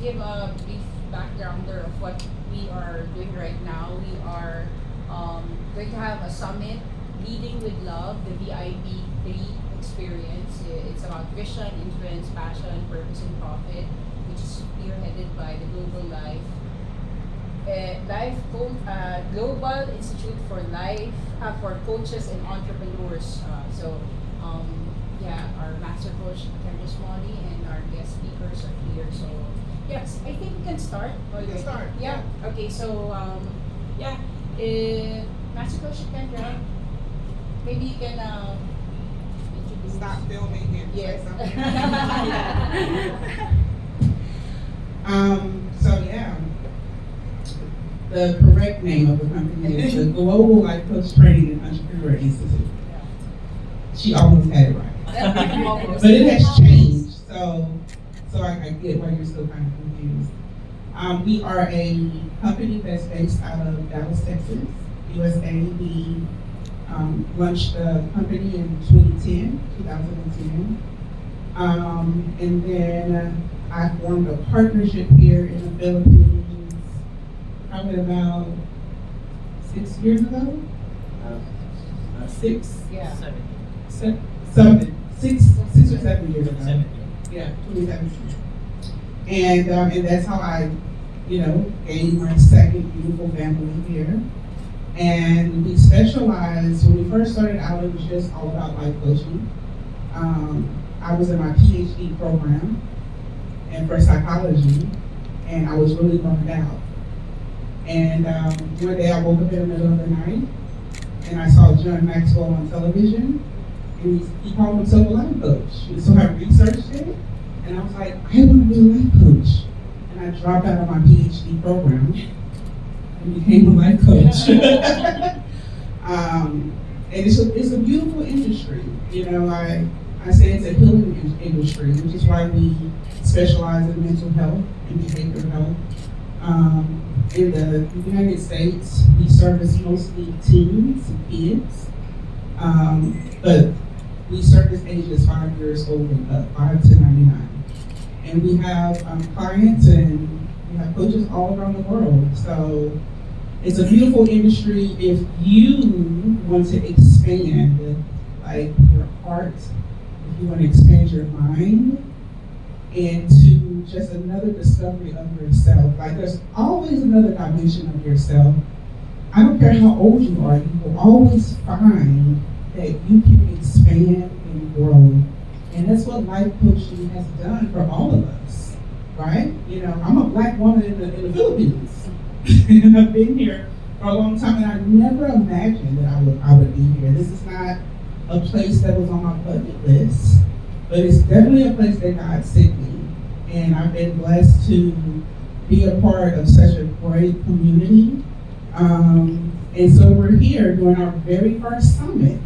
give a brief backgrounder of what we are doing right now. We are going to have a summit, Leading with Love, the VIP 3 experience. It's about vision, influence, passion, purpose, and profit, which is spearheaded by the Global Institute for Life, for coaches and entrepreneurs. Um, yeah, our master coach, Kendra Smalley, and our guest speakers are here. So, yes, I think we can start. We can start. Yeah. Okay. So, yeah, master coach Kendra, maybe you can introduce. Stop filming and Yes. say something. So yeah, the correct name of the company is the Global Life Coach Training and Entrepreneur Institute. She almost had it right, Almost. but it has changed. So I get why you're still kind of confused. We are a company that's based out of Dallas, Texas, USA. We launched the company in 2010. And then I formed a partnership here in the Philippines probably about 6 years ago. Six, Yeah. six or 7 years ago. Yeah, 2017. And that's how I, gained my second beautiful family here. And we specialize, when we first started out, it was just all about life coaching. I was in my PhD program and for psychology, and I was really burned out. And one day I woke up in the middle of the night, and I saw John Maxwell on television, and he called himself a life coach. And so I researched it, and I was like, I want to be a life coach. And I dropped out of my PhD program and became a life coach. And it's a beautiful industry. I say it's a healing industry, which is why we specialize in mental health and behavioral health. In the United States, we service mostly teens and kids, but we service ages 5 years old and up, 5 to 99. And we have clients and we have coaches all around the world. So it's a beautiful industry if you want to expand like your heart, if you want to expand your mind into just another discovery of yourself. Like there's always another dimension of yourself. I don't care how old you are, you will always find that you can expand and grow. And that's what life coaching has done for all of us, right? I'm a black woman in the Philippines. And I've been here for a long time, and I never imagined that I would be here. This is not a place that was on my bucket list, but it's definitely a place that God sent me. And I've been blessed to be a part of such a great community. And so we're here doing our very first summit.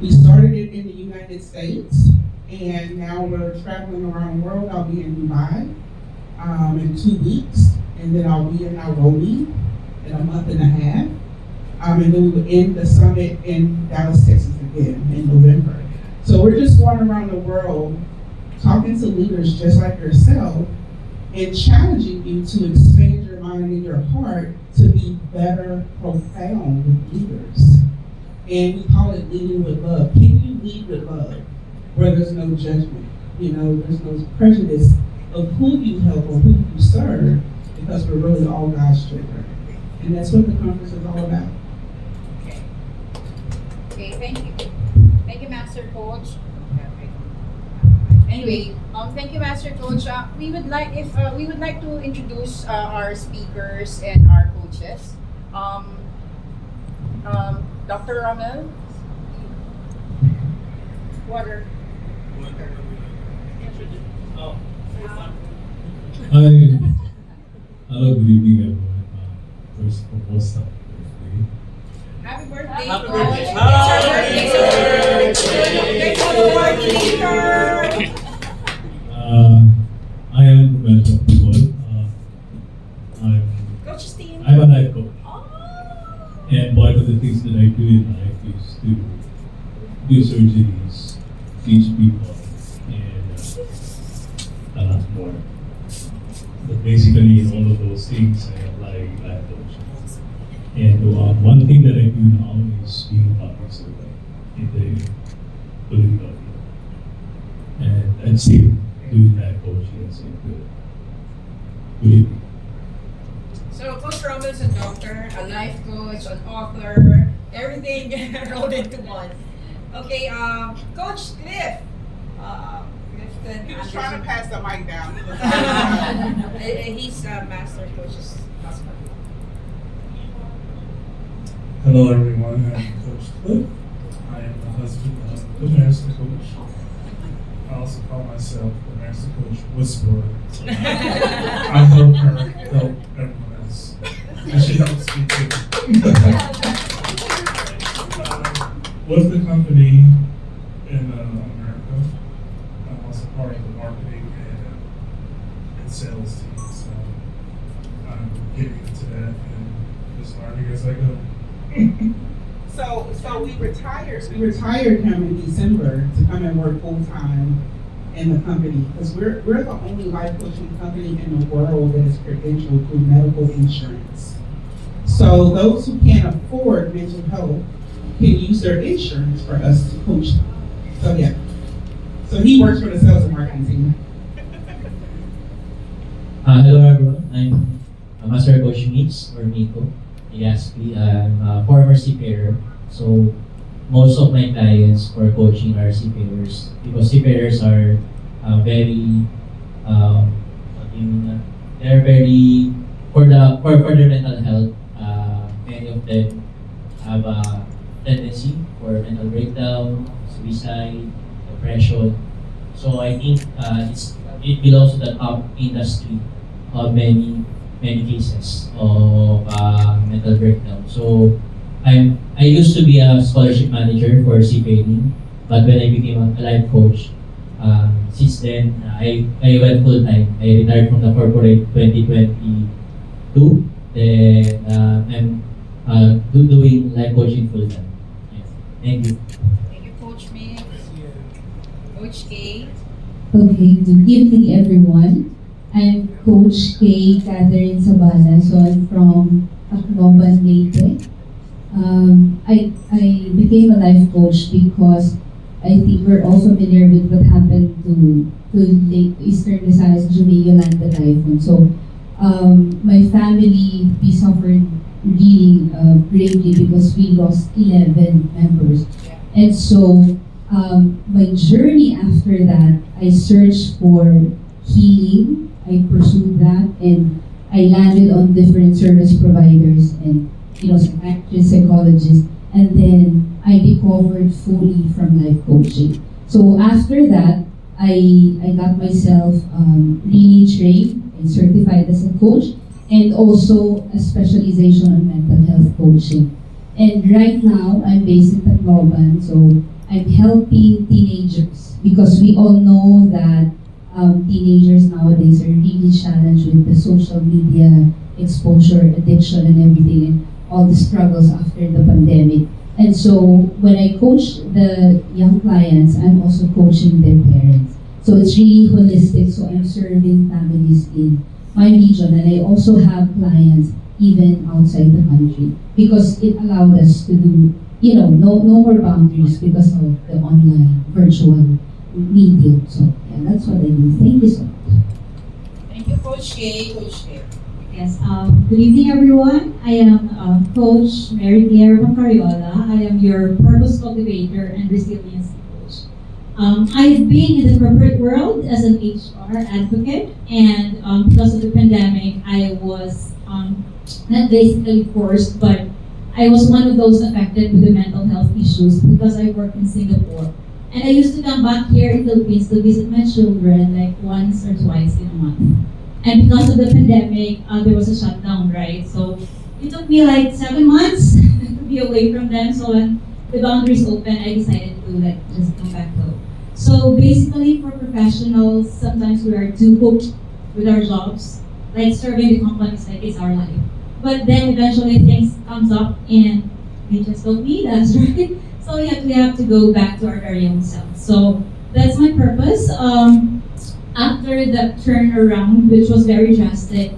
We started it in the United States, and now we're traveling around the world. I'll be in Dubai in 2 weeks, and then I'll be in Nairobi in a month and a half. And then we will end the summit in Dallas, Texas again in November. So we're just going around the world talking to leaders just like yourself and challenging you to expand your mind and your heart to be better, profound leaders. And we call it leading with love. Can you lead with love where there's no judgment? There's no prejudice of who you help or who you serve, because we're really all God's children. And that's what the conference is all about. Okay. Okay, thank you. Thank you, Master Coach. Anyway, thank you, Master Coach. We would like to introduce our speakers and our coaches. Dr. Ramel, water. Hi, hello, good evening, everyone. First and foremost, happy birthday. Happy birthday! Happy Coach. birthday. It's our birthday, so let's have a party later. I am Romel Paul. Coach Steve. I'm a life coach, Oh. and one of the things that I do in life is to do surgeries, teach people, and a lot more. But basically, in all of those things, I apply life coaching. And one thing that I do now is being a public servant in the political field. And I'm still doing life coaching as a political. So Coach Romel is a doctor, a life coach, an author, everything rolled into one. Okay, Coach Cliff. Clifton He was trying to pass the mic down. He was He's a master coach's husband. Hello everyone, I'm Coach Cliff. I am the husband of the Master Coach. I also call myself the Master Coach Whisperer. So I help her help everyone else. And she helps me too. With the company in America, I'm also part of the marketing and sales team. So I'm getting into that and just learning as I go. So we retired. We retired him in December to come and work full time in the company because we're the only life coaching company in the world that is credentialed through medical insurance. So those who can't afford mental health can use their insurance for us to coach them. So yeah. So he works for the sales and marketing team. Hello everyone, I'm Master Coach Meets or Miko. Basically, I'm a former seafarer, so most of my clients for coaching are seafarers because seafarers are very, they're very for their mental health. Many of them have a tendency for mental breakdown, suicide, depression. So I think it belongs to the top industry of many cases of mental breakdown. So I used to be a scholarship manager for seafaring, but when I became a life coach, since then I went full time. I retired from the corporate 2022. Then I'm doing life coaching full time. Yes. Thank you. Thank you, Coach Mix. Coach K. Okay, good evening everyone. I'm Coach K. Catherine Sabala, so I'm from Tacloban, Leyte. I became a life coach because I think we're all familiar with what happened to Eastern Visayas during Yolanda typhoon. So my family, we suffered really greatly because we lost 11 members. And so my journey after that, I searched for healing. I pursued that and I landed on different service providers and psychiatrists, psychologists, and then I recovered fully from life coaching. So after that, I got myself really trained and certified as a coach and also a specialization on mental health coaching. And right now, I'm based in Tacloban, so I'm helping teenagers because we all know that teenagers nowadays are really challenged with the social media exposure, addiction, and everything, and all the struggles after the pandemic. And so when I coach the young clients, I'm also coaching their parents. So it's really holistic. So I'm serving families in my region, and I also have clients even outside the country because it allowed us to do, no more boundaries because of the online virtual medium. So yeah, that's what I do. Thank you so much. Thank you, Coach K. Coach K. Yes, good evening everyone. I am Coach Mary Claire Macariola. I am your purpose cultivator and resilience coach. I've been in the corporate world as an HR advocate, and because of the pandemic, I was not basically forced, but I was one of those affected with the mental health issues because I work in Singapore. And I used to come back here in the Philippines to visit my children like once or twice in a month. And because of the pandemic, there was a shutdown, right? So it took me like 7 months to be away from them. So when the boundaries opened, I decided to just come back home. So basically for professionals, sometimes we are too hooked with our jobs, like serving the companies like it's our life. But then eventually things comes up and they just don't need us, right? So we have to go back to our very own self. So that's my purpose. after the turnaround, which was very drastic,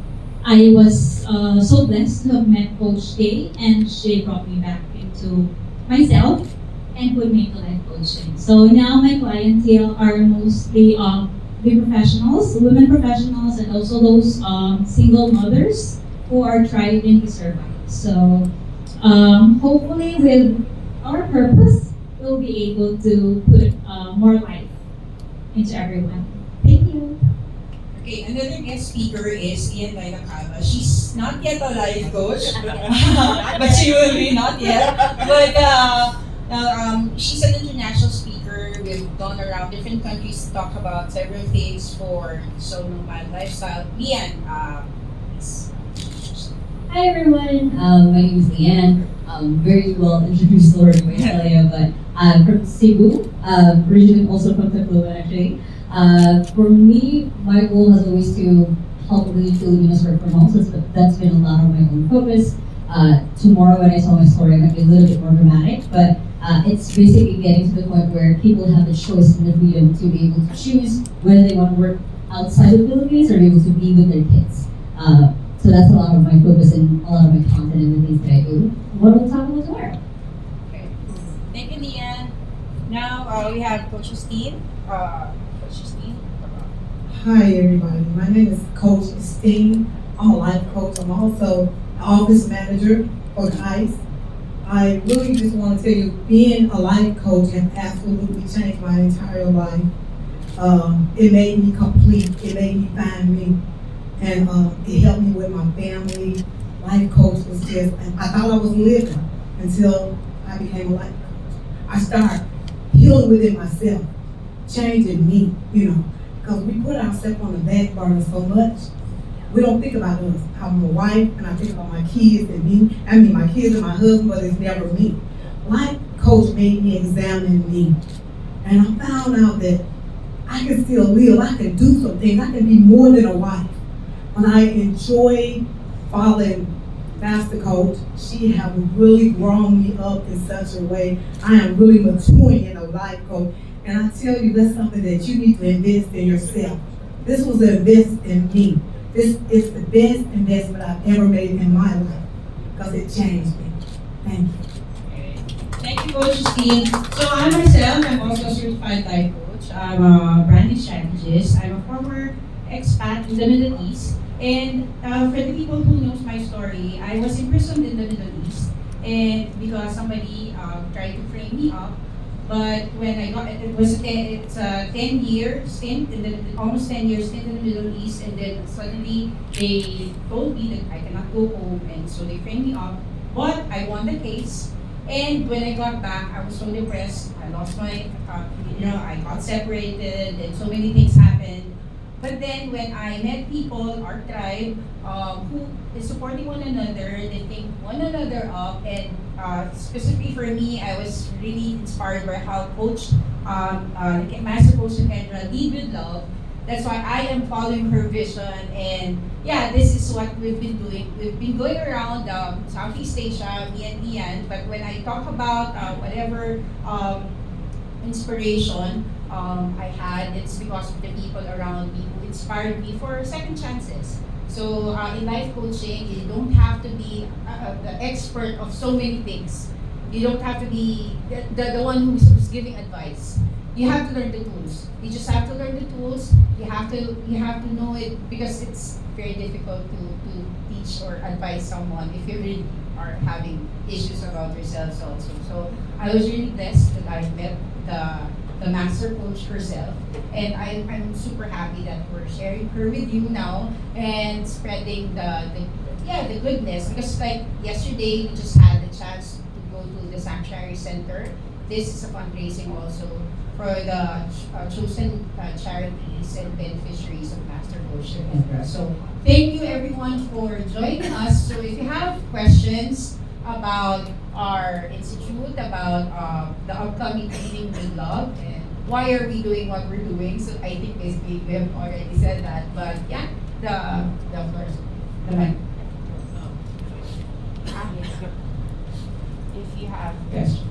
I was so blessed to have met Coach Kay, and she brought me back into myself and put me into life coaching. So now my clientele are mostly the professionals, women professionals, and also those single mothers who are trying to survive. So hopefully with our purpose, we'll be able to put more life into everyone. Thank you. Okay, another guest speaker is Ian Dainakaba. She's not yet a life coach, but she will be, not yet. But she's an international speaker. We've gone around different countries to talk about several things for solo nomad lifestyle. Ian, please. Hi everyone, my name is Leanne. Very well introduced already by Celia, but I'm from Cebu, originally also from Tacloban actually. For me, my goal has always to help lead Filipinos work from home, so that's been a lot of my own focus. Tomorrow when I tell my story, I might be a little bit more dramatic, but it's basically getting to the point where people have the choice and the freedom to be able to choose whether they want to work outside the Philippines or be able to be with their kids. So that's a lot of my focus and a lot of my content and the things that I do. What we'll talk about tomorrow. Okay. Thank you, Leanne. Now we have Coach Justine. Coach Justine. Hi everybody, my name is Coach Steen. I'm a life coach. I'm also an office manager for the ICE. I really just want to tell you, being a life coach has absolutely changed my entire life. It made me complete. It made me find me. And it helped me with my family. Life coach was just, I thought I was living until I became a life coach. I started healing within myself, changing me, because we put ourselves on the back burner so much. We don't think about us. I'm a wife and I think about my kids and me. I mean, my kids and my husband, but it's never me. Life coach made me examine me. And I found out that I can still live. I can do some things. I can be more than a wife. When I enjoy following Master Coach, she has really grown me up in such a way. I am really maturing in a life coach. And I tell you, that's something that you need to invest in yourself. This was an invest in me. This is the best investment I've ever made in my life because it changed me. Thank you. Thank you, Coach Justine. So I myself, I'm also a certified life coach. I'm a branding strategist. I'm a former expat in the Middle East. And for the people who knows my story, I was imprisoned in the Middle East, and because somebody tried to frame me up. But when I got it's a 10-year stint almost 10 years stint in the Middle East, and then suddenly they told me that I cannot go home, and so they framed me up. But I won the case, and when I got back, I was so depressed. I lost my, I got separated, and so many things happened. But then when I met people, our tribe, who is supporting one another, they pick one another up, and specifically for me, I was really inspired by how Master Coach Kendra lead with love. That's why I am following her vision, and yeah, this is what we've been doing. We've been going around Southeast Asia, me and Ian, but when I talk about whatever inspiration I had, it's because of the people around me who inspired me for second chances. So in life coaching, you don't have to be the expert of so many things. You don't have to be the one who's giving advice. You have to learn the tools. You just have to learn the tools. You have to know it, because it's very difficult to teach or advise someone if you really are having issues about yourselves also. So I was really blessed that I met the master coach herself, and I'm super happy that we're sharing her with you now and spreading the goodness, because like yesterday we just had the chance to go to the Sanctuary Center. This is a fundraising also for the chosen charities and beneficiaries of Master Coach Kendra. So thank you everyone for joining us. So if you have questions about our institute, about the upcoming Leading with Love, and why are we doing what we're doing, so I think basically we have already said that, but yeah, the first, the mic. If you have questions.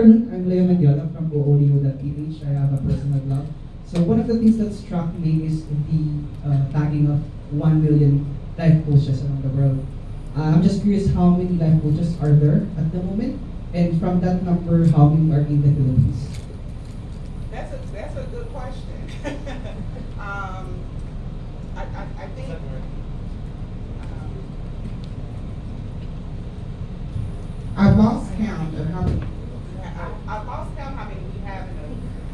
afternoon. I'm Leo Mendiola from GoOlio.ph. I have a personal blog. So one of the things that struck me is the tagging of 1 million life coaches around the world. I'm just curious how many life coaches are there at the moment? And from that number, how many are in the Philippines? That's a good question. I think I've lost count of how many. I've lost count how many we have in the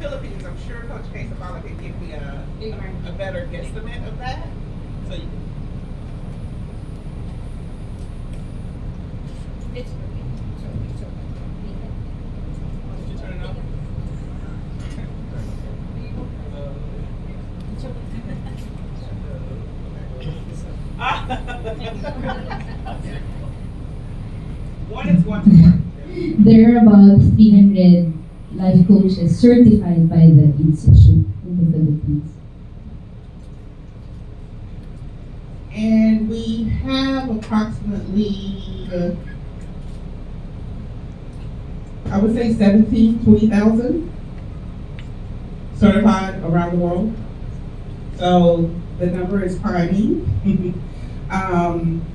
Philippines. I'm sure Coach Quesabala can give me a better guesstimate of that. So you, It's okay. It's okay. did you turn it on? One is one to one. There are about 300 life coaches certified by the institute in the Philippines. And we have approximately, I would say 20,000 certified around the world. So the number is climbing.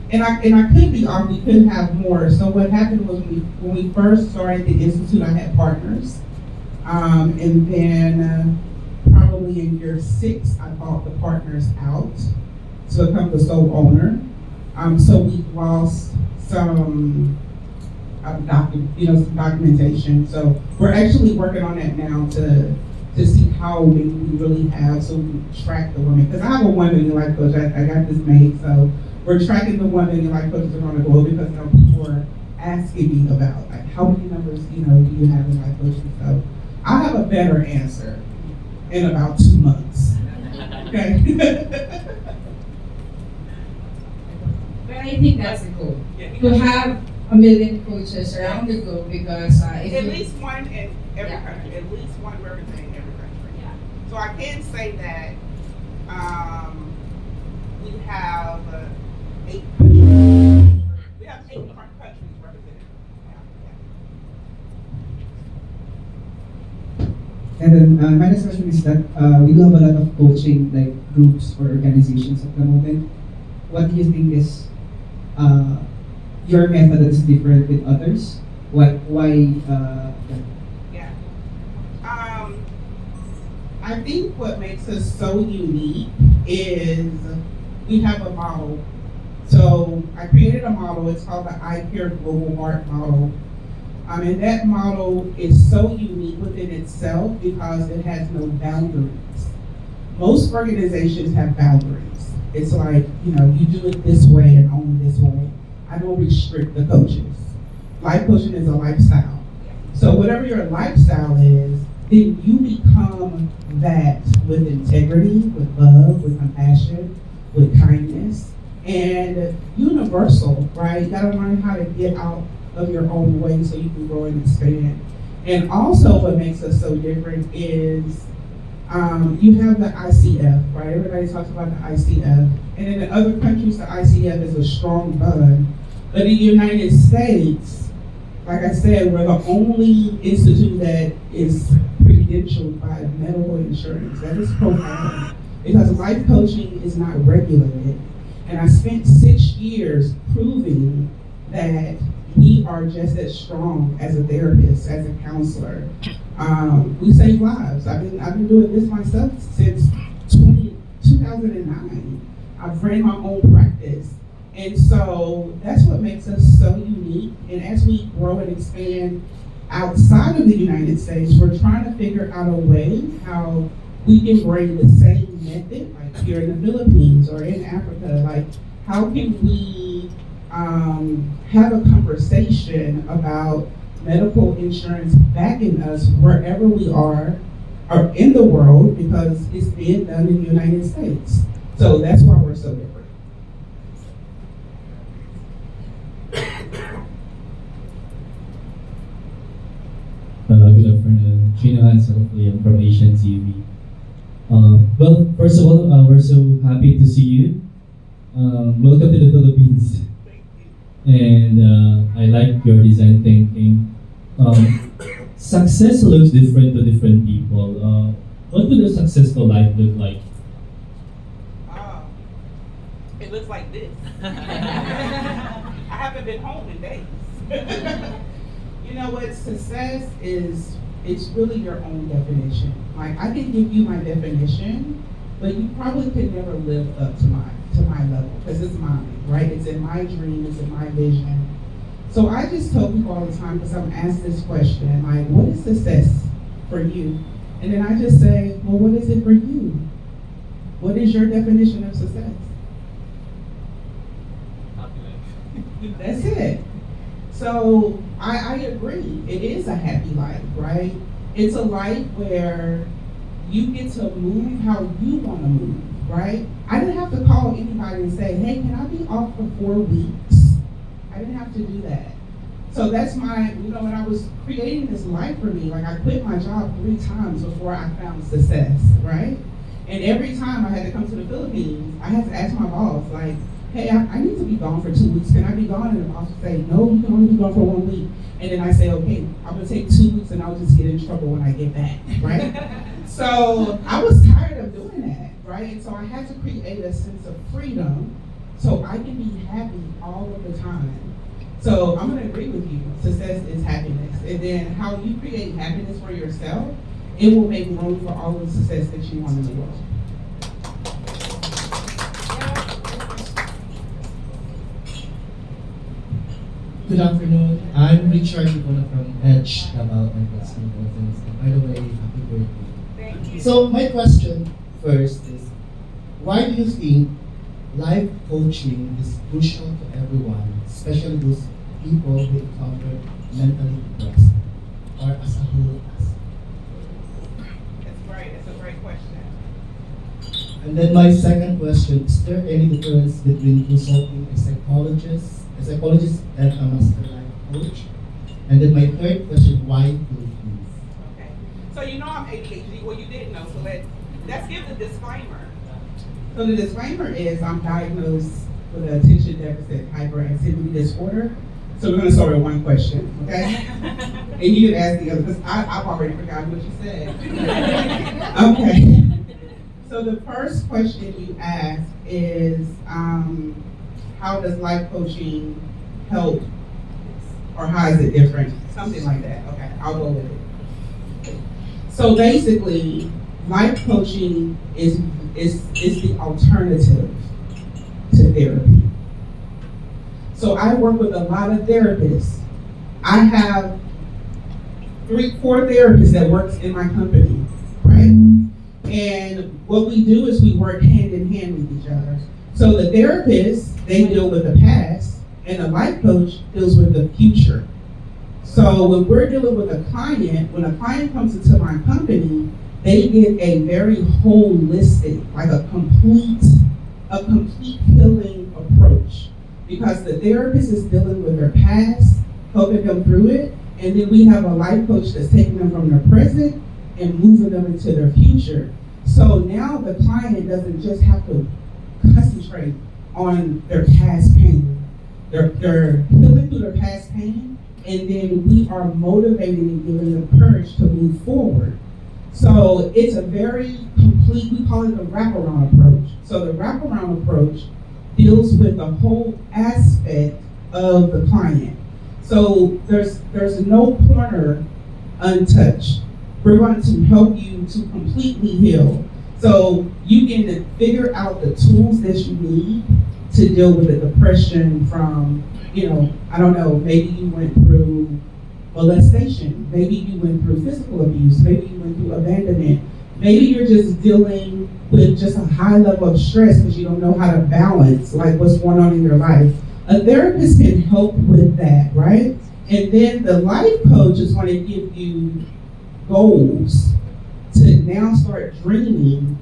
And I could be off, we could have more. So what happened was when we first started the Institute, I had partners. And then probably in year 6, I bought the partners out to become the sole owner. So we lost some some documentation. So we're actually working on that now to see how many we really have, so we can track the women. Because I have a 1 million life coach. I got this made, so we're tracking the 1 million life coaches around the globe because people are asking me about like how many numbers do you have in life coaching. So I'll have a better answer in about 2 months. Okay. But I think that's the goal. Yeah, To have 1 million coaches around the globe because if at you- least one in every Yeah. country. At least one representing every country. Yeah. So I can say that we have 8 countries. We have 8 countries represented. And then my next question is that we do have a lot of coaching like groups or organizations at the moment. What do you think is your method that is different with others? Why? Yeah. I think what makes us so unique is we have a model. So I created a model. It's called the I Care Global Heart model. And that model is so unique within itself because it has no boundaries. Most organizations have boundaries. It's like, you do it this way and only this way. I don't restrict the coaches. Life coaching is a lifestyle. So whatever your lifestyle is, then you become that with integrity, with love, with compassion, with kindness, and universal, right? You gotta learn how to get out of your own way so you can grow and expand. And also what makes us so different is you have the ICF, right? Everybody talks about the ICF. And in the other countries, the ICF is a strong bond. But in the United States, like I said, we're the only institute that is credentialed by medical insurance. That is profound because life coaching is not regulated. And I spent 6 years proving that we are just as strong as a therapist, as a counselor. We save lives. I've been doing this myself since 2009. I've ran my own practice. And so that's what makes us so unique. And as we grow and expand outside of the United States, we're trying to figure out a way how we can bring the same method, like here in the Philippines or in Africa. Like, how can we have a conversation about medical insurance backing us wherever we are or in the world, because it's being done in the United States. So that's why we're so different. Good afternoon. Chino Hansel, Liam from Asian TV. Well, first of all, we're so happy to see you. Welcome to the Philippines. And I like your design thinking. success looks different to different people. What would a successful life look like? It looks like this. I haven't been home in days. You know what? Success is, it's really your own definition. Like, I can give you my definition, but you probably could never live up to my level, because it's mine, right? It's in my dream, it's in my vision. So I just tell people all the time, because I'm asked this question, like, what is success for you? And then I just say, well, what is it for you? What is your definition of success? That's it. So I agree. It is a happy life, right? It's a life where you get to move how you want to move, right? I didn't have to call anybody and say, hey, can I be off for 4 weeks? I didn't have to do that. So that's my, you know, when I was creating this life for me, like I quit my job 3 times before I found success, right? And every time I had to come to the Philippines, I had to ask my boss, like, hey, I need to be gone for 2 weeks. Can I be gone? And the boss would say, no, you can only be gone for 1 week. And then I say, okay, I'm gonna take 2 weeks and I'll just get in trouble when I get back, right? So I was tired of doing that, right? And so I had to create a sense of freedom so I can be happy all of the time. So I'm gonna agree with you, success is happiness. And then how you create happiness for yourself, it will make room for all of the success that you want in the world. Good afternoon. I'm Richard Ipona from Edge, Davao and Western Province. And by the way, happy birthday. Thank you. So my question first is, why do you think life coaching is crucial to everyone, especially those people who encounter mentally depressed, or as a whole? That's great. That's a great question. And then my second question, is there any difference between consulting a psychologist and a master life coach? And then my third question, why Philippines? Okay. So you know I'm ADHD. Well, you didn't know. So let's give the disclaimer. So the disclaimer is I'm diagnosed with an attention deficit hyperactivity disorder. So we're going to start with one question, okay? And you can ask the other, because I've already forgotten what you said. Okay. So the first question you asked is, how does life coaching help, or how is it different? Something like that. Okay, I'll go with it. So basically, life coaching is the alternative to therapy. So I work with a lot of therapists. I have 3-4 therapists that works in my company, right? And what we do is we work hand in hand with each other. So the therapists, they deal with the past, and the life coach deals with the future. So when we're dealing with a client, when a client comes into my company, they get a very holistic, like a complete healing approach. Because the therapist is dealing with their past, helping them through it, and then we have a life coach that's taking them from their present and moving them into their future. So now the client doesn't just have to concentrate on their past pain. They're healing through their past pain, and then we are motivating and giving them courage to move forward. So it's a very complete, we call it the wraparound approach. So the wraparound approach deals with the whole aspect of the client. So there's no corner untouched. We're going to help you to completely heal. So you can figure out the tools that you need to deal with the depression from, I don't know, maybe you went through molestation, maybe you went through physical abuse, maybe you went through abandonment, maybe you're just dealing with just a high level of stress because you don't know how to balance like what's going on in your life. A therapist can help with that, right? And then the life coach is going to give you goals to now start dreaming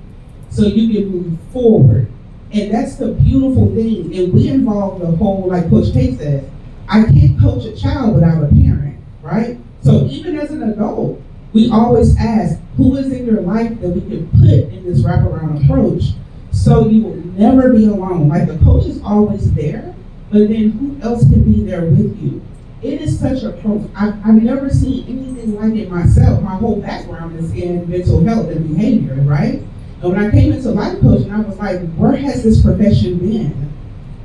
so you can move forward. And that's the beautiful thing. And we involve the whole, like Coach K says, I can't coach a child without a parent, right? So even as an adult, we always ask, who is in your life that we can put in this wraparound approach so you will never be alone? Like the coach is always there, but then who else can be there with you? it is such a I've never seen anything like it myself. My whole background is in mental health and behavior, right? And when I came into life coaching, I was like, where has this profession been?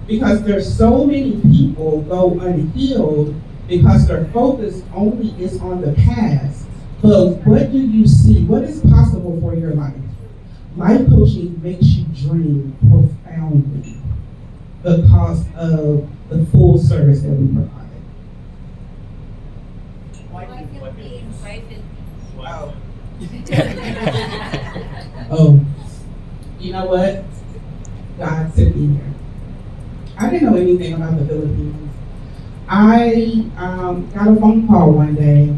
Because there's so many people go unhealed because their focus only is on the past. But what do you see? What is possible for your life? Life coaching makes you dream profoundly because of the full service that we provide. Oh. Oh, you know what? God sent me here. I didn't know anything about the Philippines. I got a phone call one day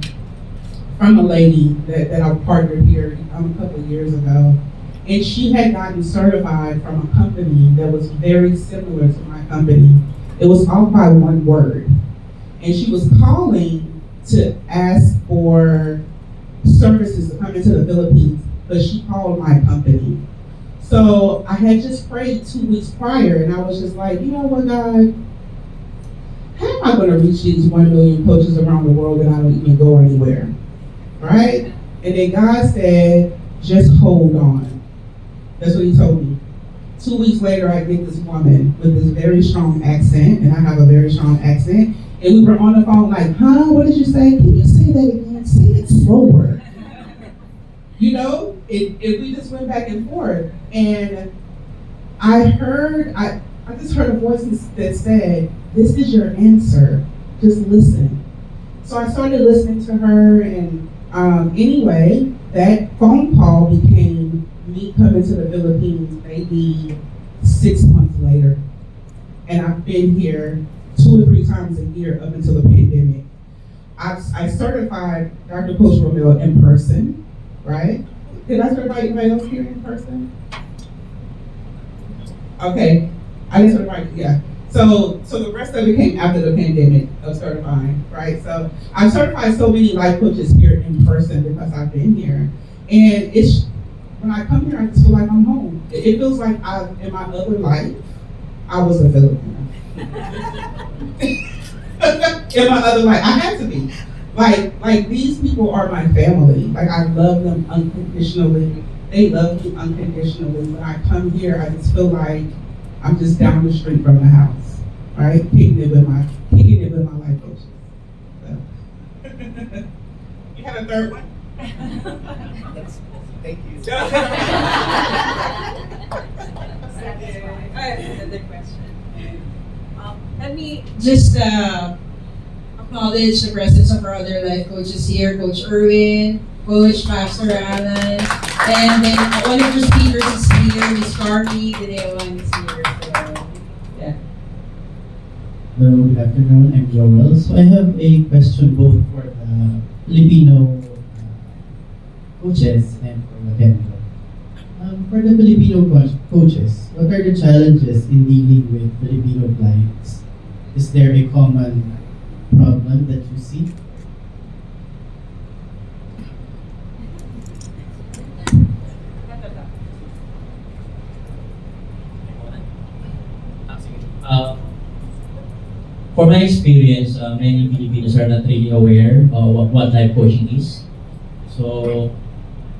from a lady that I partnered here a couple of years ago. And she had gotten certified from a company that was very similar to my company. It was all by one word. And she was calling to ask for services to come into the Philippines, but she called my company. So I had just prayed 2 weeks prior, and I was just like, you know what, God? How am I going to reach these 1 million coaches around the world and I don't even go anywhere? Right? And then God said, just hold on. That's what he told me. 2 weeks later, I get this woman with this very strong accent, and I have a very strong accent. And we were on the phone like, huh, what did you say? Can you say that again? Say it slower. You know, we just went back and forth. And I just heard a voice that said, this is your answer. Just listen. So I started listening to her, and anyway, that phone call became me coming to the Philippines maybe 6 months later. And I've been here 2 or 3 times a year up until the pandemic. I certified Dr. Coach Romeo in person, right? Did I certify anybody else here in person? Okay, I didn't certify, yeah. So the rest of it came after the pandemic of certifying, right? So I've certified so many life coaches here in person because I've been here. And when I come here, I just feel like I'm home. It feels like in my other life, I was a Filipino. In my other life, I had to be. Like these people are my family. Like I love them unconditionally. They love me unconditionally. When I come here, I just feel like I'm just down the street from the house, right? Kicking it with my life coaches. So. You had a third one? Thank you. I have another question. Let me just acknowledge the presence of our other life coaches here, Coach Erwin, Coach Pastor Alan, and then one of your speakers is here, Miss Carly, the day one is here. So, yeah. Hello, good afternoon. I'm Joel. So I have a question both for the Filipino coaches and for the Denver. For the Filipino coaches, what are the challenges in dealing with Filipino clients? Is there a common problem that you see? For my experience, many Filipinos are not really aware of what life coaching is. So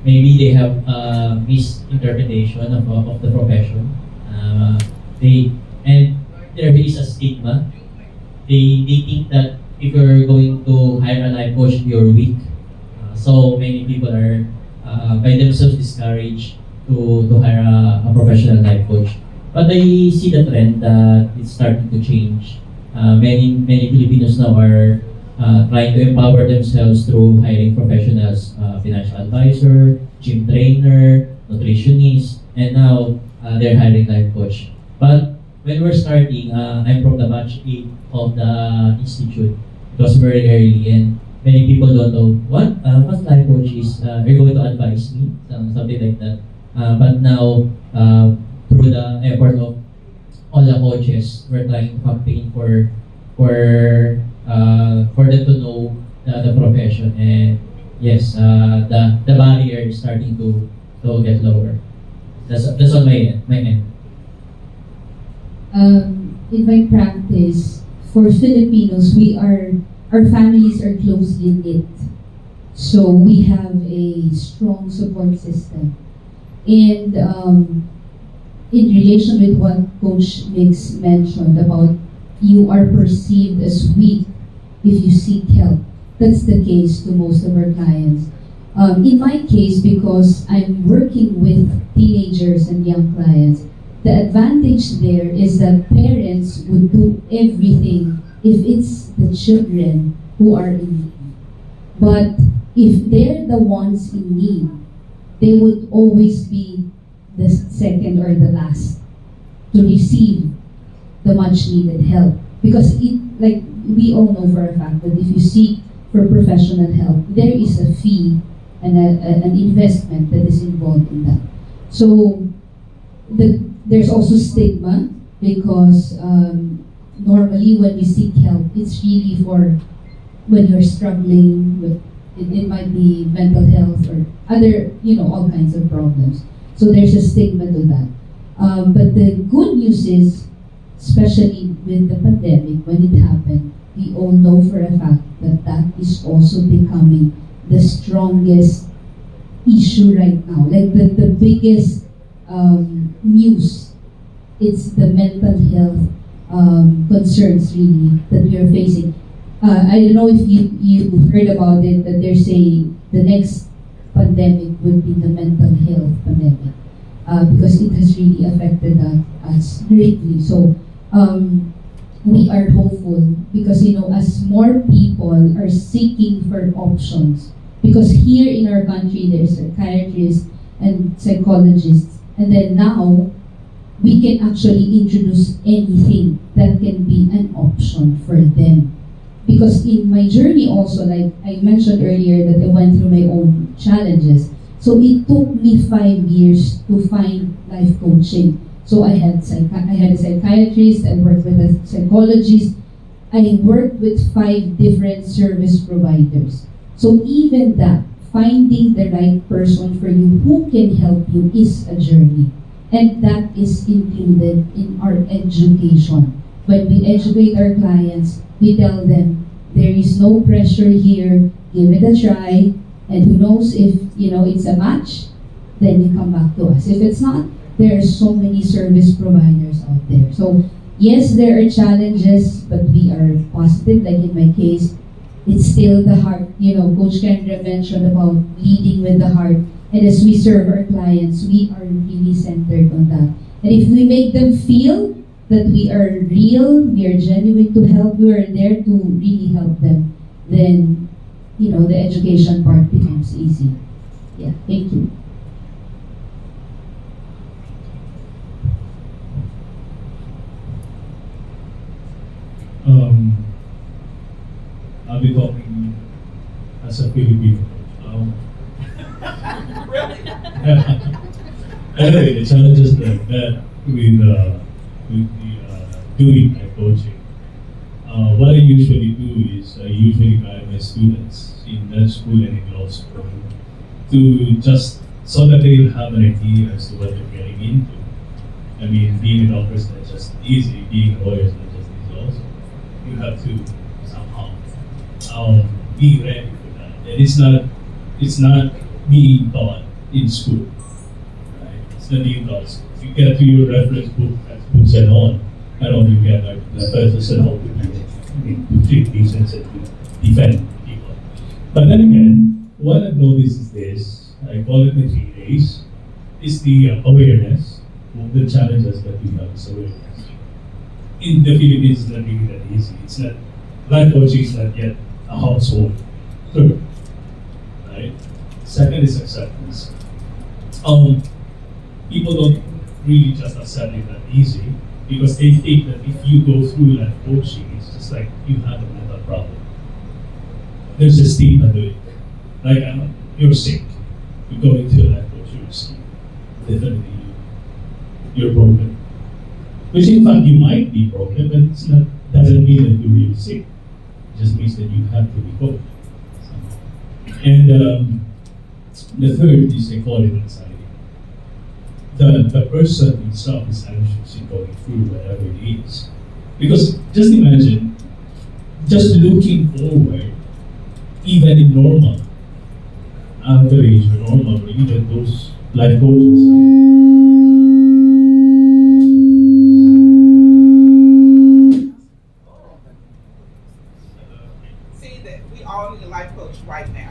maybe they have a misinterpretation of the profession. And there is a stigma. They think that if you're going to hire a life coach, you're weak. So many people are by themselves discouraged to hire a professional life coach. But I see the trend that it's starting to change. Many Filipinos now are trying to empower themselves through hiring professionals, financial advisor, gym trainer, nutritionist, and now they're hiring life coach. But when we're starting, I'm from the batch 8 of the institute. It was very early, and many people don't know what life coach is. Are you going to advise me? Something like that. But now, through the effort of all the coaches, we're trying to campaign for them to know the profession, and yes, the barrier is starting to get lower. That's on my end. In my practice, for Filipinos, we are our families are closely knit. So we have a strong support system. And in relation with what Coach Mix mentioned about you are perceived as weak if you seek help. That's the case to most of our clients. In my case, because I'm working with teenagers and young clients, the advantage there is that parents would do everything if it's the children who are in need. But if they're the ones in need, they would always be the second or the last to receive the much needed help. Because like we all know for a fact that if you seek for professional help, there is a fee and an investment that is involved in that. So there's also stigma because normally when we seek help, it's really for when you're struggling with, it might be mental health or other, all kinds of problems. So there's a stigma to that. But the good news is, especially with the pandemic, when it happened, we all know for a fact that that is also becoming the strongest issue right now. Like the biggest news, it's the mental health concerns really that we are facing. I don't know if you heard about it, that they're saying the next pandemic will be the mental health pandemic because it has really affected us greatly. So we are hopeful because as more people are seeking for options, because here in our country there's psychiatrists and psychologists, and then now we can actually introduce anything that can be an option for them. Because in my journey also, like I mentioned earlier, that I went through my own challenges. So it took me 5 years to find life coaching. So I had a psychiatrist, I worked with a psychologist, I worked with 5 different service providers. So even that, finding the right person for you who can help you is a journey. And that is included in our education. When we educate our clients, we tell them there is no pressure here, give it a try, and who knows if it's a match, then you come back to us. If it's not, there are so many service providers out there. So yes, there are challenges, but we are positive. Like in my case, it's still the heart. Coach Kendra mentioned about leading with the heart. And as we serve our clients, we are really centered on that. And if we make them feel that we are real, we are genuine to help, we are there to really help them, then, the education part becomes easy. Yeah, thank you. I'll be talking as a Filipino. Anyway, the challenges that I met with doing my coaching. What I usually do is I usually guide my students in med school and in law school to just so that they'll have an idea as to what they're getting into. I mean, being a doctor is not just easy, being a lawyer is not just easy also. You have to somehow be ready for that. And it's not being taught in school. Right? It's not being taught. If you get to your reference books and all, I don't you get like the first and all to treat patients and to defend people. But then again, what I've noticed is this, I call it the 3 days, is the awareness of the challenges that we have is awareness. In the Philippines, it's not really that easy. It's not, life coaching is not yet a household term, right? Second is acceptance. People don't really just accept it that easy because they think that if you go through life coaching, it's just like you have a mental problem. There's a stigma to it. Like, you're sick. You go into a life coach, you're sick. Definitely, you're broken. Which in fact, you might be broken, but it's not, doesn't mean that you're really sick. It just means that you have to be coached. And the third is, I call it anxiety. The person himself is anxious in going through whatever it is. Because just imagine, just looking forward, even in normal, average or normal, or even those life coaches. See that we all need a life coach right now.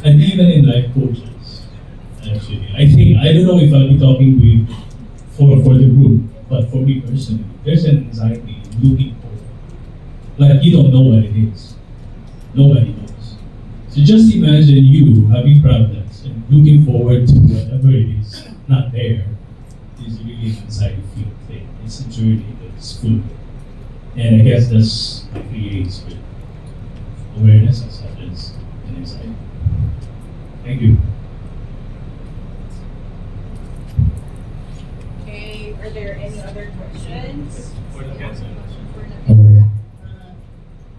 And even in life coaches, actually, I don't know if I'll be talking with for the group, but for me personally, there's an anxiety looking forward. Like you don't know what it is. Nobody knows. So just imagine you having problems and looking forward to whatever it is not there is really an anxiety feel thing. It's a journey that's full of it. And I guess that's what creates with awareness, acceptance, and anxiety. Thank you. Okay, are there any other questions?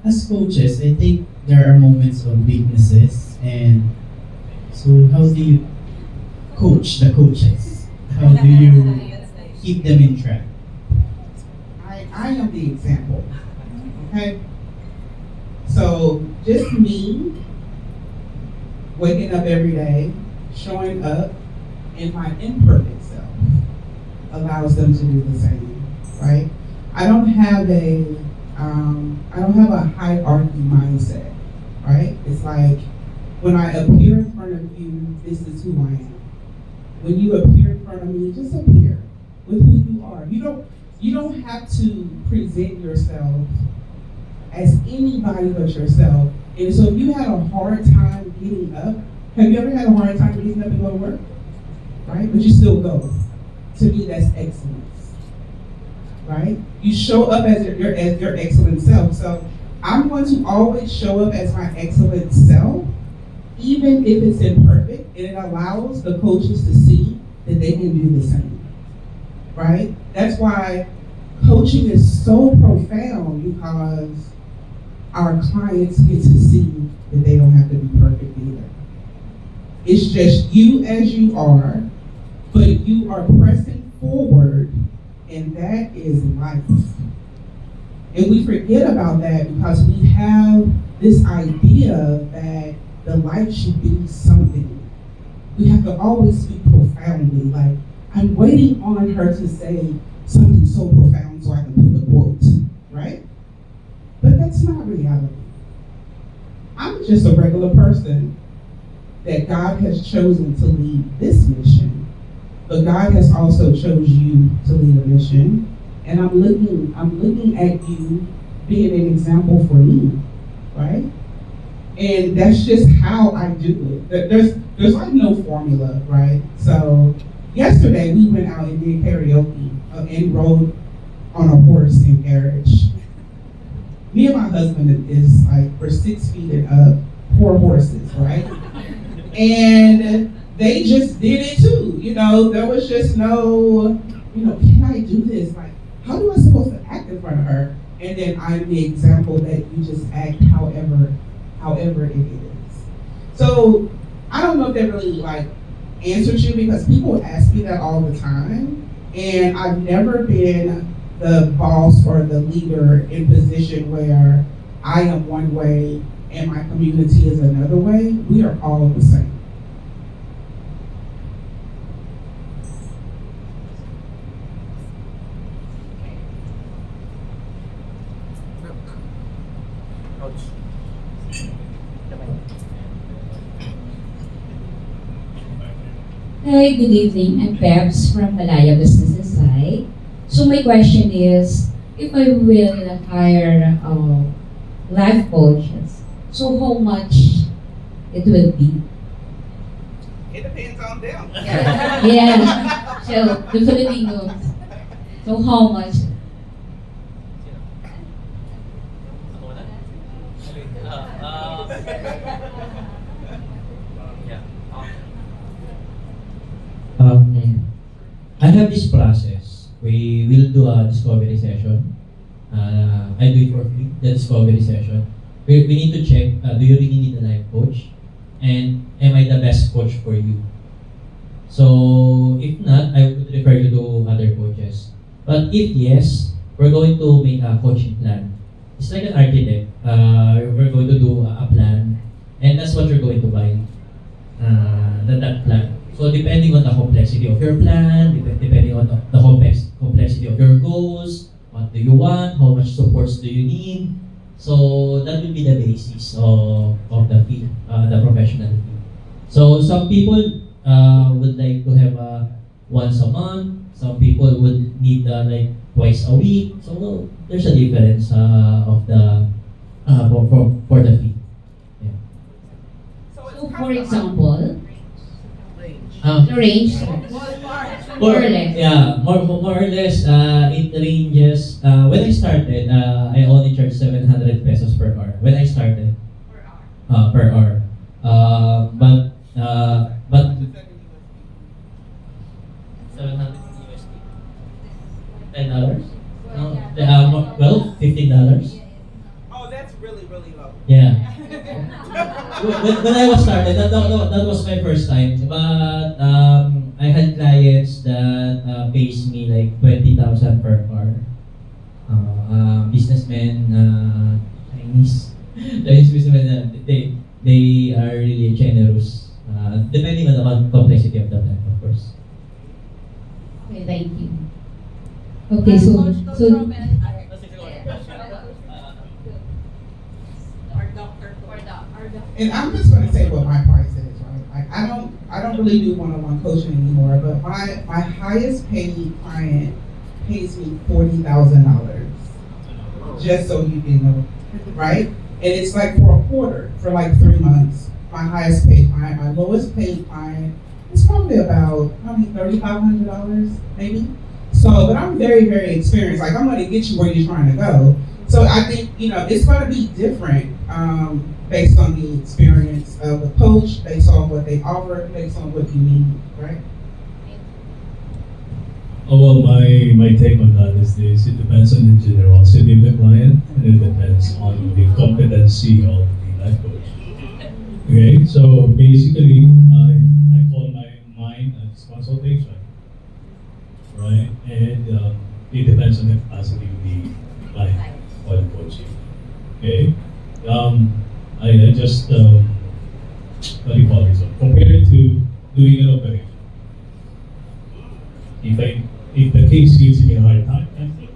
As coaches, I think there are moments of weaknesses, and so how do you coach the coaches? How do you keep them in track? I am the example. Okay? So just me waking up every day, showing up in my imperfect self allows them to do the same, right? I don't have a hierarchy mindset, right? It's like when I appear in front of you, this is who I am. When you appear in front of me, just appear with who you are. You don't have to present yourself as anybody but yourself. And so if you had a hard time getting up, have you ever had a hard time getting up and go to work? Right? But you still go. To me, that's excellence. Right? You show up as your excellent self. So I'm going to always show up as my excellent self, even if it's imperfect, and it allows the coaches to see that they can do the same. Right? That's why coaching is so profound, because our clients get to see that they don't have to be perfect either. It's just you as you are, but you are pressing forward, and that is life. And we forget about that because we have this idea that the life should be something. We have to always speak profoundly, like, I'm waiting on her to say something so profound so I can put a quote, right? But that's not reality. I'm just a regular person that God has chosen to lead this mission, but God has also chose you to lead a mission, and I'm looking at you being an example for me, right? And that's just how I do it. There's like no formula, right? So yesterday we went out and did karaoke and rode on a horse and carriage. Me and my husband is like, we're 6 feet and up, 4 horses, right? And they just did it too. There was just no, can I do this? Like, how am I supposed to act in front of her? And then I'm the example that you just act however it is. So I don't know if that really like answered you, because people ask me that all the time, and I've never been the boss or the leader in position where I am one way and my community is another way. We are all the same. Hi, good evening. I'm Peps from Malaya Business Insight. So my question is, if I will hire life coaches, so how much it will be? It depends on them. Yeah. So the Filipinos. So how much? I have this process. We will do a discovery session. I do it for free, the discovery session. We need to check, do you really need a life coach? And am I the best coach for you? So if not, I would refer you to other coaches. But if yes, we're going to make a coaching plan. It's like an architect. We're going to do a plan, and that's what you're going to buy. That plan. So depending on the complexity of your plan, depending on the complexity of your goals, what do you want, how much supports do you need. So that will be the basis of the fee, the professional fee. So some people would like to have once a month. Some people would need like twice a week. So there's a difference of the for the fee. Yeah. So for example, the range, more or less. Yeah, more or less. It ranges. When I started, I only charged 700 pesos per hour. When I started, per hour. But 700 USD. $10. No, well, $15. Oh, that's really, really low. Yeah. when I was started, that was my first time. But I had clients that pays me like 20,000 per hour. Businessmen, Chinese businessmen, they are really generous. Depending on the complexity of the plan, of course. Okay, thank you. Okay, so And I'm just going to say what my price is, right? Like I don't really do one-on-one coaching anymore, but my highest paid client pays me $40,000, just so you can know, right? And it's like for a quarter, for like 3 months. My highest paid client, my lowest paid client, it's probably about $3,500, maybe. So, but I'm very, very experienced. Like I'm going to get you where you're trying to go. So I think it's going to be different. Based on the experience of the coach, based on what they offer, based on what you need, right? Oh, well, my take on that is this: it depends on the generosity of the client, and it depends on the competency of the life coach. Okay, so basically, I call mine as consultation, right? And it depends on the capacity of the client or the coaching. Okay. I just, what do you call this one? Compare it to doing an operation. If the case gives me a hard time,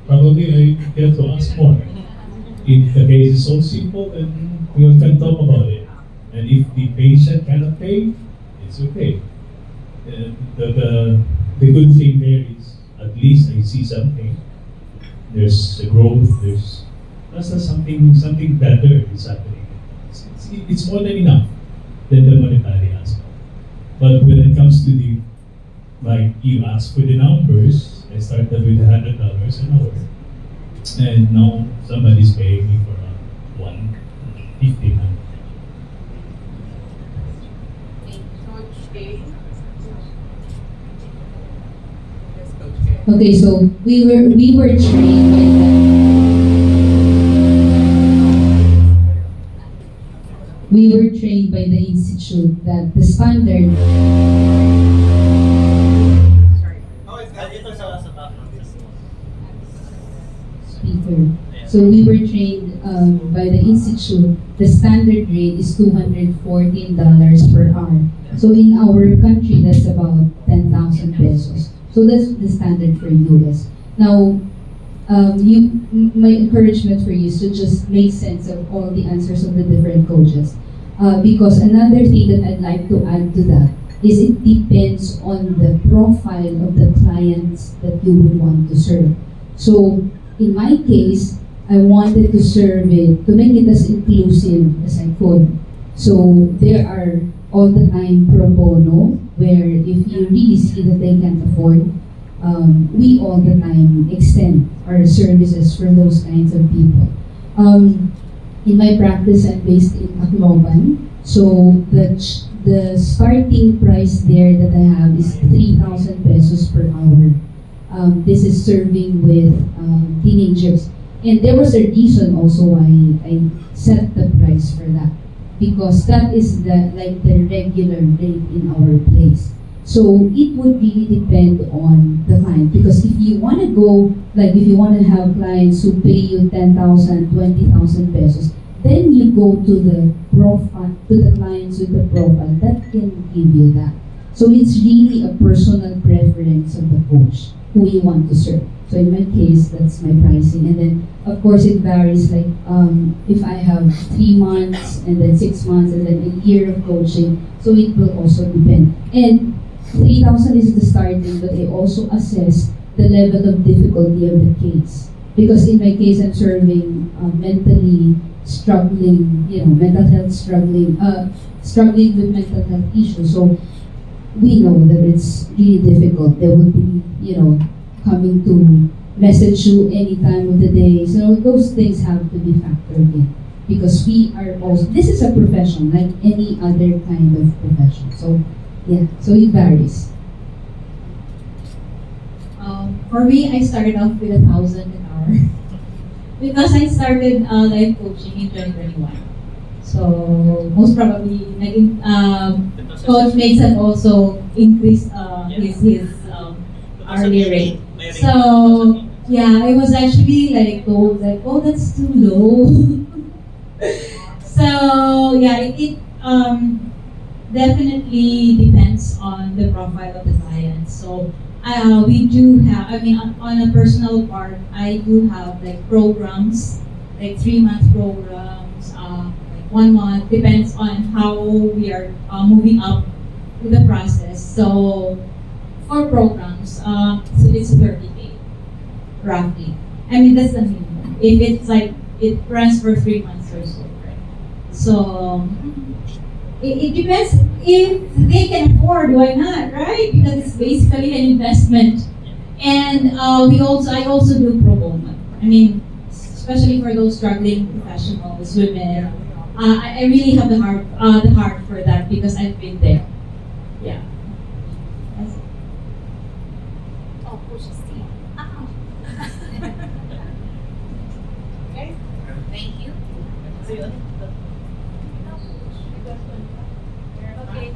probably I get to ask more. If the case is so simple, then we can talk about it. And if the patient cannot pay, it's okay. The good thing there is, at least I see something. There's a growth, there's something better is happening. It's more than enough than the monetary aspect. But when it comes to the, like you asked for the numbers, I started with $100 an hour, and now somebody's paying me for $150. okay, so we were trained by the institute that the standard speaker. So we were trained by the institute. The standard rate is $214 per hour. So in our country, that's about 10,000 pesos. So that's the standard for US. Now, my encouragement for you is to just make sense of all the answers of the different coaches. Because another thing that I'd like to add to that is it depends on the profile of the clients that you would want to serve. So in my case, I wanted to serve it, to make it as inclusive as I could. So there are all the time pro bono, where if you really see that they can't afford, we all the time extend our services for those kinds of people. In my practice, I'm based in Tacloban, so the starting price there that I have is 3,000 pesos per hour. This is serving with teenagers. And there was a reason also why I set the price for that, because that is the regular rate in our place. So it would really depend on the client, because if you want to go, like if you want to have clients who pay you 10,000, 20,000 pesos, then you go to the profile, to the clients with the profile that can give you that. So it's really a personal preference of the coach who you want to serve. So in my case, that's my pricing. And then, of course, it varies. Like if I have 3 months and then 6 months and then a year of coaching, so it will also depend. And 3,000 is the starting, but I also assess the level of difficulty of the case. Because in my case, I'm serving mentally struggling, mental health struggling with mental health issues. So we know that it's really difficult. There will be, coming to message you any time of the day. So those things have to be factored in, because we are also, this is a profession like any other kind of profession. So yeah, so it varies. For me, I started off with 1,000 an hour because I started life coaching in 2021. So most probably, Coach Mates have also increased his hourly rate. So yeah, I was actually like told like, oh, that's too low. So yeah, it definitely depends on the profile of the client. So we do have, on a personal part, I do have like programs, like 3-month programs, like 1 month, depends on how we are moving up with the process. So for programs, so it's 30K, roughly. That's the minimum. If it's like, it runs for 3 months or so, right? So, it depends if they can afford, why not, right? Because it's basically an investment. And I also do pro bono. Especially for those struggling professionals, women. I really have the heart for that because I've been there. Yeah. That's it. Oh, Coach Steve. Okay. Thank you. Okay.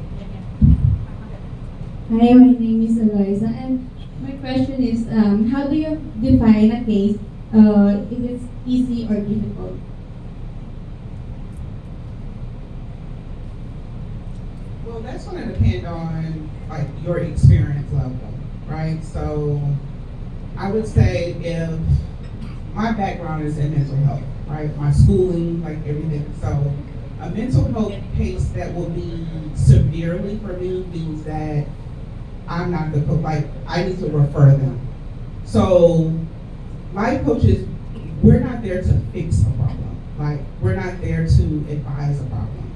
Hi, my name is Eliza, and my question is, how do you define a case if it's easy or difficult? Well, that's going to depend on like your experience level, right? So I would say if my background is in mental health, right? My schooling, like everything. So a mental health case that will be severely for me means that I'm not the coach, like I need to refer them. So life coaches, we're not there to fix a problem. Like we're not there to advise a problem.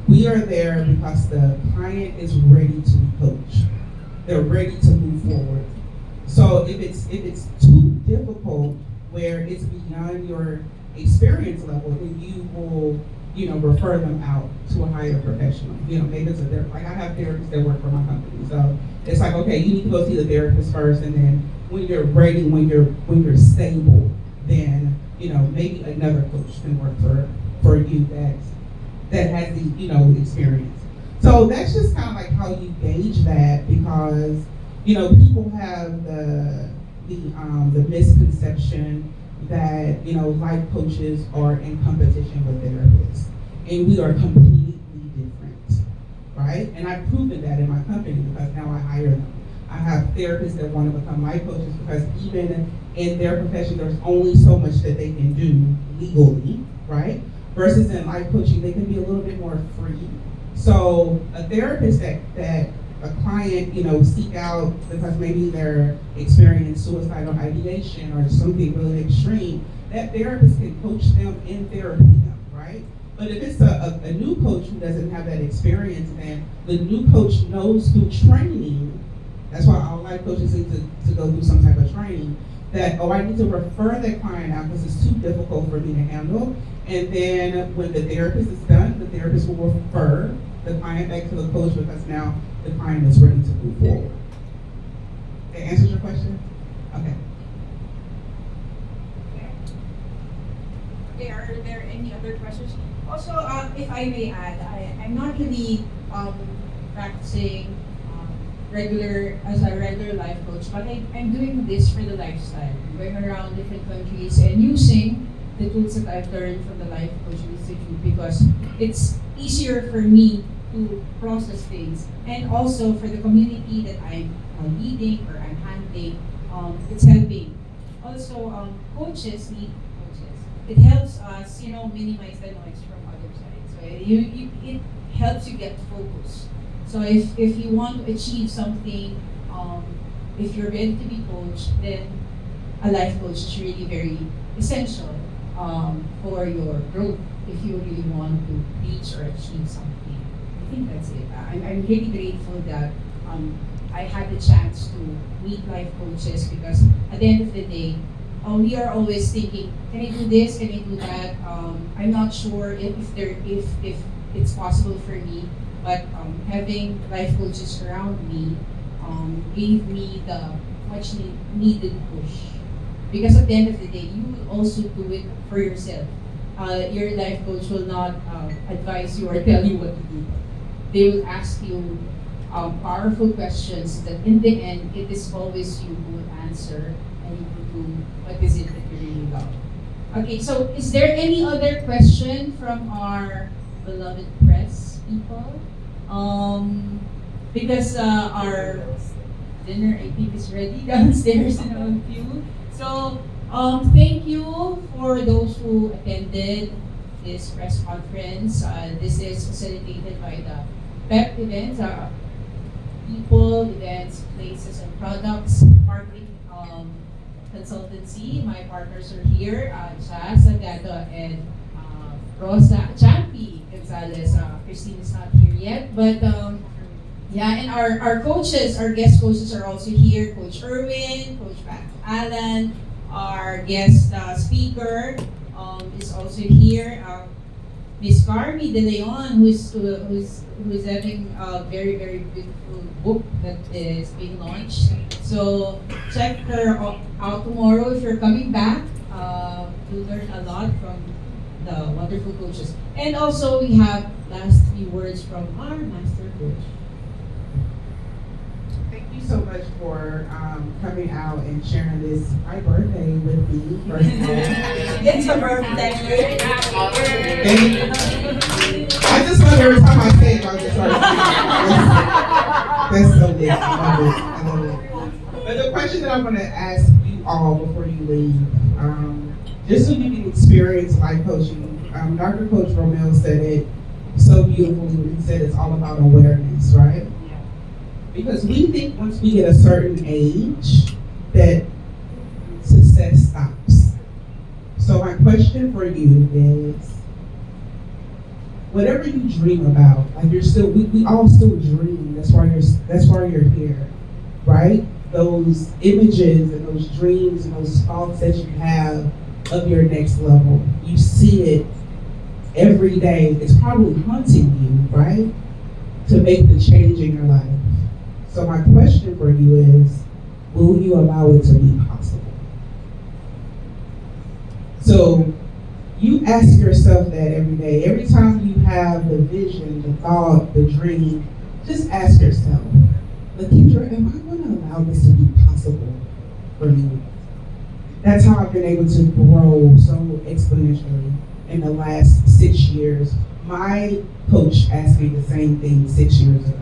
We are there because the client is ready to be coached. They're ready to move forward. So if it's too difficult where it's beyond your experience level, then you will, refer them out to a higher professional. Maybe it's a therapist. Like I have therapists that work for my company. So it's like, okay, you need to go see the therapist first, and then when you're ready, when you're stable, then maybe another coach can work for you that has the experience. So that's just kind of like how you gauge that, because people have the misconception that life coaches are in competition with therapists, and we are completely different, right? And I've proven that in my company because now I hire them. I have therapists that want to become life coaches because even in their profession, there's only so much that they can do legally, right? Versus in life coaching, they can be a little bit more free. So a therapist that a client, seek out because maybe they're experiencing suicidal ideation or something really extreme, that therapist can coach them in therapy, right? But if it's a new coach who doesn't have that experience, then the new coach knows through training, that's why all life coaches need to go through some type of training, that, I need to refer that client out because it's too difficult for me to handle. And then when the therapist is done, the therapist will refer the client back to the coach because now the client is ready to move forward. That answers your question? Okay. Okay, are there any other questions? Also, if I may add, I'm not really practicing as a regular life coach, but I'm doing this for the lifestyle, going around different countries and using the tools that I've learned from the Life Coaching Institute because it's easier for me to process things, and also for the community that I'm leading or I'm handling, it's helping. Also, coaches need coaches. It helps us, minimize the noise from other sides. So it helps you get focused. So if you want to achieve something, if you're ready to be coached, then a life coach is really very essential for your growth if you really want to reach or achieve something. I think that's it. I'm really grateful that I had the chance to meet life coaches because at the end of the day, we are always thinking, can I do this? Can I do that? I'm not sure if it's possible for me, but having life coaches around me gave me the much needed push. Because at the end of the day, you will also do it for yourself. Your life coach will not advise you or tell you what to do. They will ask you powerful questions that in the end, it is always you who will answer and you will do what is it that you really love. Okay, so is there any other question from our beloved press people? Because our dinner, I think, is ready downstairs in a few. So, thank you for those who attended this press conference. This is facilitated by the PEP events, people, events, places, and products, marketing consultancy. My partners are here, Jazz Agado and Rosa Champi Gonzalez. Christine is not here yet, but yeah, and our coaches, our guest coaches are also here. Coach Erwin, Coach Alan, our guest speaker is also here. Miss Carmi De Leon, who's having a very, very beautiful book that is being launched. So check her out tomorrow if you're coming back. You'll learn a lot from the wonderful coaches. And also we have last few words from our master coach. Thank you so much for coming out and sharing this my birthday with me. First of all. It's a birthday. I just love every time I say it, I just start that's so lit. I love it. But the question that I'm going to ask you all before you leave, just so you can experience life coaching, Dr. Coach Romel said it so beautifully when he said it's all about awareness, right? Because we think once we get a certain age that success stops. So my question for you is, whatever you dream about, like we all still dream. That's why you're here, right? Those images and those dreams and those thoughts that you have of your next level, you see it every day. It's probably haunting you, right? To make the change in your life. So my question for you is, will you allow it to be possible? So you ask yourself that every day. Every time you have the vision, the thought, the dream, just ask yourself, Lakendra, am I going to allow this to be possible for me? That's how I've been able to grow so exponentially in the last 6 years. My coach asked me the same thing 6 years ago.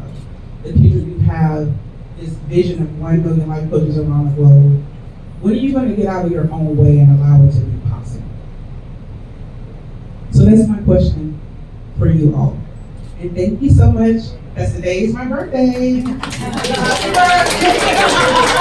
Lakendra, you have this vision of 1 million life coaches around the globe. When are you going to get out of your own way and allow it to be possible? So that's my question for you all. And thank you so much. That's today is my birthday. Happy birthday!